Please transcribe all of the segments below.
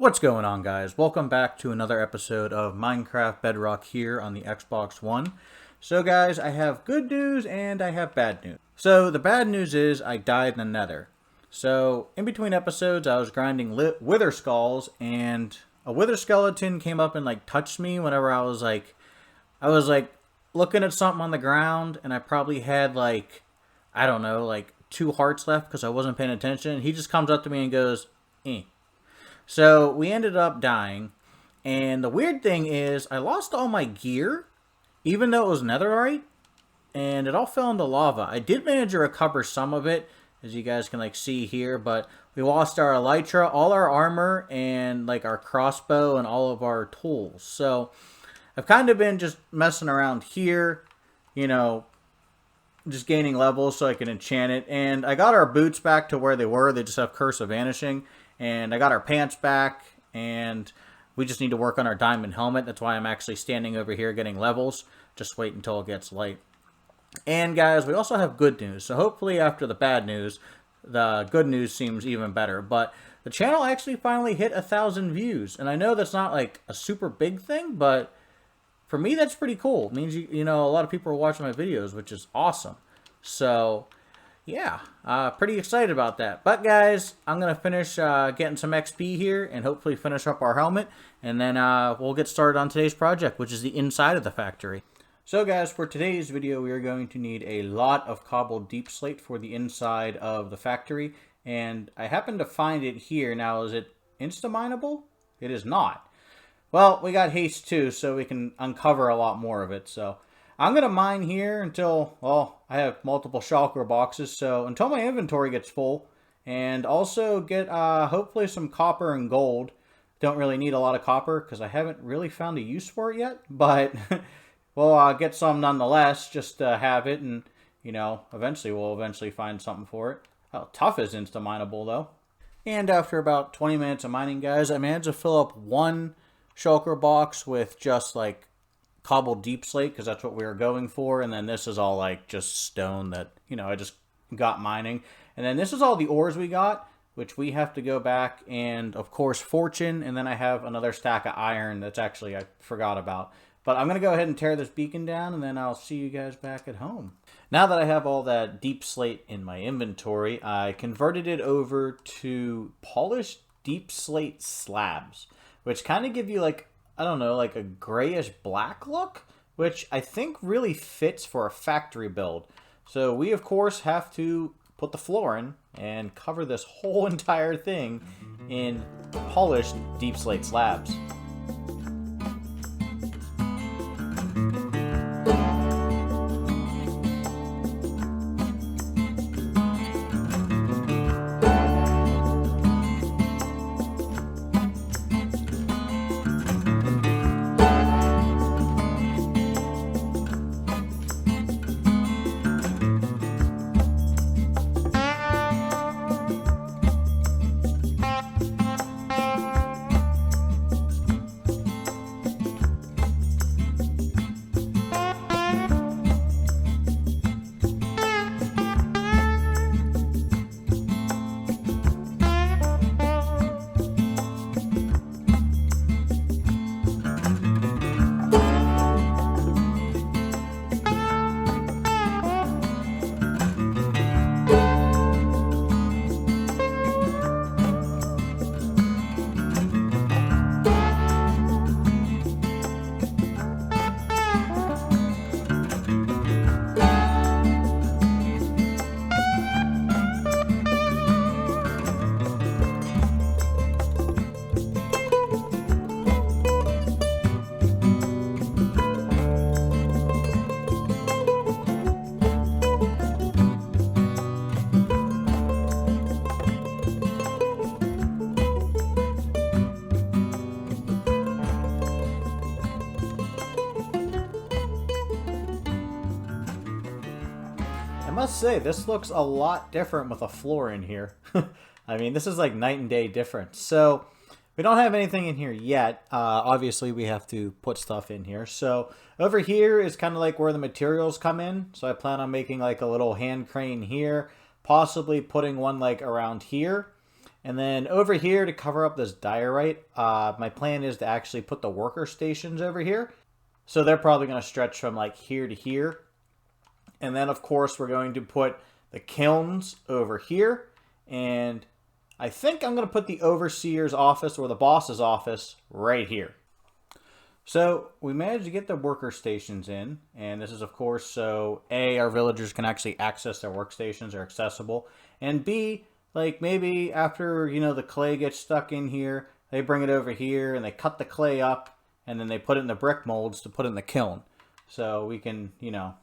What's going on, guys? Welcome back to another episode of Minecraft Bedrock here on the Xbox One. So guys, I have good news and I have bad news. So the bad news is I died in the nether. So in between episodes I was grinding wither skulls and a wither skeleton came up and touched me whenever I was looking at something on the ground, and I probably had I don't know, 2 hearts left because I wasn't paying attention. He just comes up to me and goes, eh. So we ended up dying, and the weird thing is I lost all my gear, even though it was netherite, and it all fell into lava. I did manage to recover some of it, as you guys can see here, but we lost our elytra, all our armor, and our crossbow and all of our tools. So I've kind of been just messing around here, just gaining levels so I can enchant it. And I got our boots back to where they were. They just have Curse of Vanishing. And I got our pants back, and we just need to work on our diamond helmet. That's why I'm actually standing over here getting levels. Just wait until it gets light. And guys, we also have good news. So hopefully after the bad news, the good news seems even better. But the channel actually finally hit 1,000 views. And I know that's not a super big thing, but for me that's pretty cool. It means a lot of people are watching my videos, which is awesome. So yeah, pretty excited about that. But guys, I'm going to finish getting some XP here and hopefully finish up our helmet. And then we'll get started on today's project, which is the inside of the factory. So guys, for today's video, we are going to need a lot of cobbled deep slate for the inside of the factory. And I happen to find it here. Now, is it insta-mineable? It is not. Well, we got haste too, so we can uncover a lot more of it. So I'm going to mine here until, well, I have multiple shulker boxes, so until my inventory gets full, and also get hopefully some copper and gold. Don't really need a lot of copper because I haven't really found a use for it yet, but we'll get some nonetheless just to have it, and, eventually we'll find something for it. Oh, tough is insta-mineable though. And after about 20 minutes of mining, guys, I managed to fill up one shulker box with just cobbled deep slate, because that's what we were going for. And then this is all just stone that I just got mining. And then this is all the ores we got, which we have to go back and of course fortune. And then I have another stack of iron that's actually I forgot about. But I'm gonna go ahead and tear this beacon down, and then I'll see you guys back at home. Now that I have all that deep slate in my inventory, I converted it over to polished deep slate slabs, which kind of give you I don't know, a grayish black look, which I think really fits for a factory build. So we, of course, have to put the floor in and cover this whole entire thing in polished deep slate slabs. I must say, this looks a lot different with a floor in here. I mean, this is night and day difference. So we don't have anything in here yet. Obviously, we have to put stuff in here. So over here is kind of where the materials come in. So I plan on making a little hand crane here, possibly putting one around here. And then over here to cover up this diorite, my plan is to actually put the worker stations over here. So they're probably going to stretch from like here to here. And then of course we're going to put the kilns over here. And I think I'm going to put the overseer's office or the boss's office right here. So we managed to get the worker stations in, and this is of course so A, our villagers can actually access their workstations, they're accessible, and B, like maybe after, you know, the clay gets stuck in here, they bring it over here and they cut the clay up and then they put it in the brick molds to put in the kiln. So we can, you know,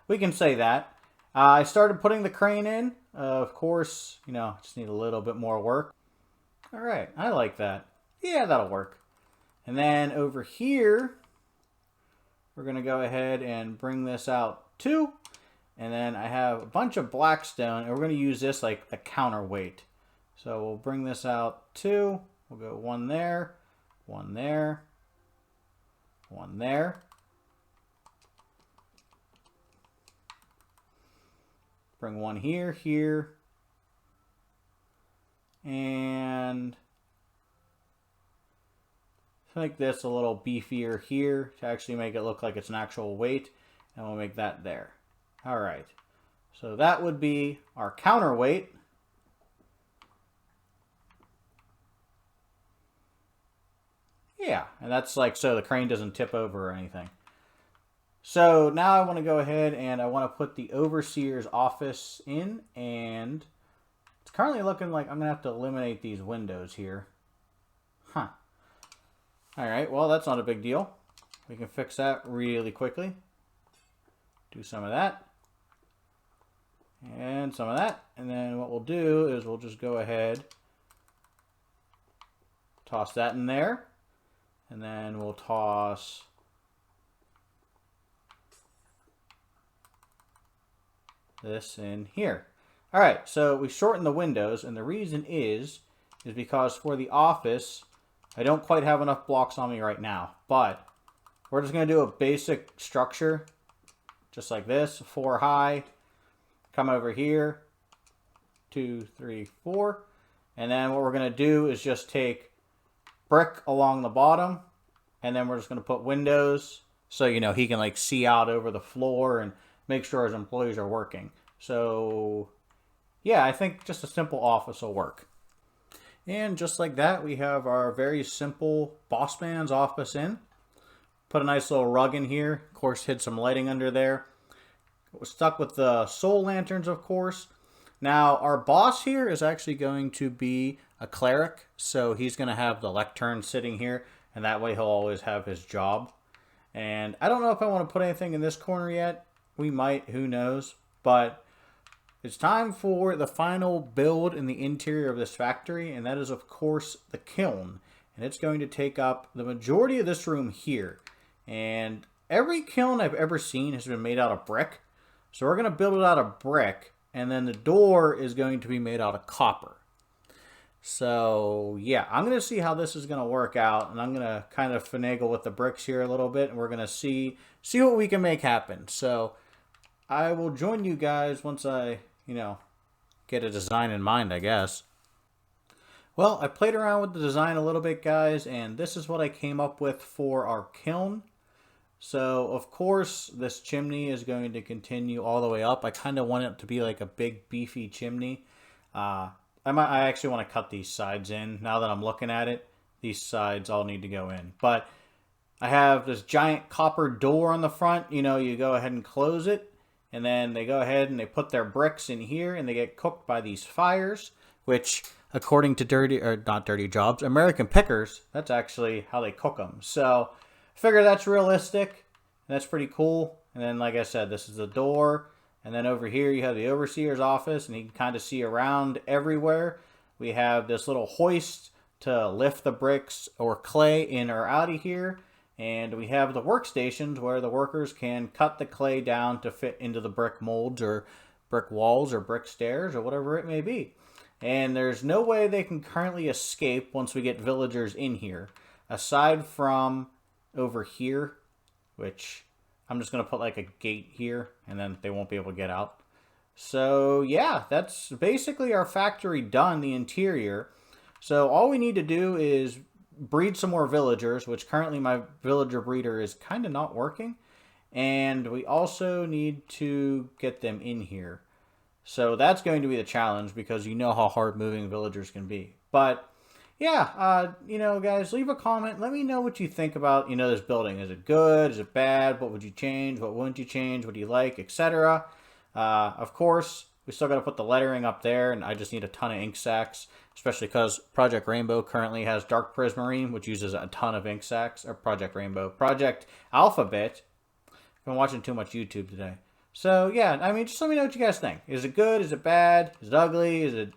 we can say that. I started putting the crane in. Of course, you know, just need a little bit more work. All right, I like that. Yeah, that'll work. And then over here, we're going to go ahead and bring this out too. And then I have a bunch of blackstone, and we're going to use this like the counterweight. So we'll bring this out too. We'll go one there, one there, one there. Bring one here, here, and make this a little beefier here to actually make it look like it's an actual weight, and we'll make that there. All right, so that would be our counterweight. Yeah, and that's like so the crane doesn't tip over or anything. So now I want to go ahead and I want to put the overseer's office in, and it's currently looking like I'm going to have to eliminate these windows here. Huh. Alright, well that's not a big deal. We can fix that really quickly. Do some of that. And some of that. And then what we'll do is we'll just go ahead, toss that in there. And then we'll toss this in here. Alright, so we shorten the windows, and the reason is because for the office, I don't quite have enough blocks on me right now, but we're just going to do a basic structure, just like this, 4 high, come over here, 2, 3, 4, and then what we're going to do is just take brick along the bottom, and then we're just going to put windows, so, you know, he can like see out over the floor and make sure his employees are working. So, yeah, I think just a simple office will work. And just like that, we have our very simple boss man's office in. Put a nice little rug in here. Of course, hid some lighting under there. We're stuck with the soul lanterns, of course. Now, our boss here is actually going to be a cleric. So he's going to have the lectern sitting here. And that way he'll always have his job. And I don't know if I want to put anything in this corner yet. We might, who knows. But it's time for the final build in the interior of this factory, and that is, of course, the kiln. And it's going to take up the majority of this room here. And every kiln I've ever seen has been made out of brick. So we're going to build it out of brick, and then the door is going to be made out of copper. So, yeah, I'm going to see how this is going to work out, and I'm going to kind of finagle with the bricks here a little bit, and we're going to see what we can make happen. So I will join you guys once I, you know, get a design in mind, I guess. Well, I played around with the design a little bit, guys, and this is what I came up with for our kiln. So, of course, this chimney is going to continue all the way up. I kind of want it to be like a big, beefy chimney. I actually want to cut these sides in. Now that I'm looking at it, these sides all need to go in. But I have this giant copper door on the front. You know, you go ahead and close it. And then they go ahead and they put their bricks in here and they get cooked by these fires, which, according to not dirty jobs, American Pickers, that's actually how they cook them. So I figure that's realistic. And that's pretty cool. And then, like I said, this is the door. And then over here you have the overseer's office, and you can kind of see around everywhere. We have this little hoist to lift the bricks or clay in or out of here. And we have the workstations where the workers can cut the clay down to fit into the brick molds or brick walls or brick stairs or whatever it may be. And there's no way they can currently escape once we get villagers in here, aside from over here, which I'm just going to put like a gate here, and then they won't be able to get out. So yeah, that's basically our factory done, the interior. So all we need to do is breed some more villagers, which currently my villager breeder is kind of not working. And we also need to get them in here. So that's going to be the challenge because you know how hard moving villagers can be. But yeah, guys, leave a comment. Let me know what you think about, this building. Is it good? Is it bad? What would you change? What wouldn't you change? What do you like? Etc. Of course, we still got to put the lettering up there, and I just need a ton of ink sacs, especially because Project Rainbow currently has Dark Prismarine, which uses a ton of ink sacs, or Project Rainbow. Project Alphabet. I've been watching too much YouTube today. So, yeah, just let me know what you guys think. Is it good? Is it bad? Is it ugly? Is it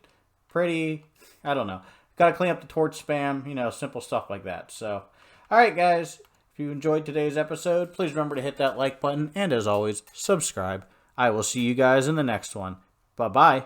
pretty? I don't know. Got to clean up the torch spam, simple stuff like that. So, all right, guys. If you enjoyed today's episode, please remember to hit that like button. And as always, subscribe. I will see you guys in the next one. Bye-bye.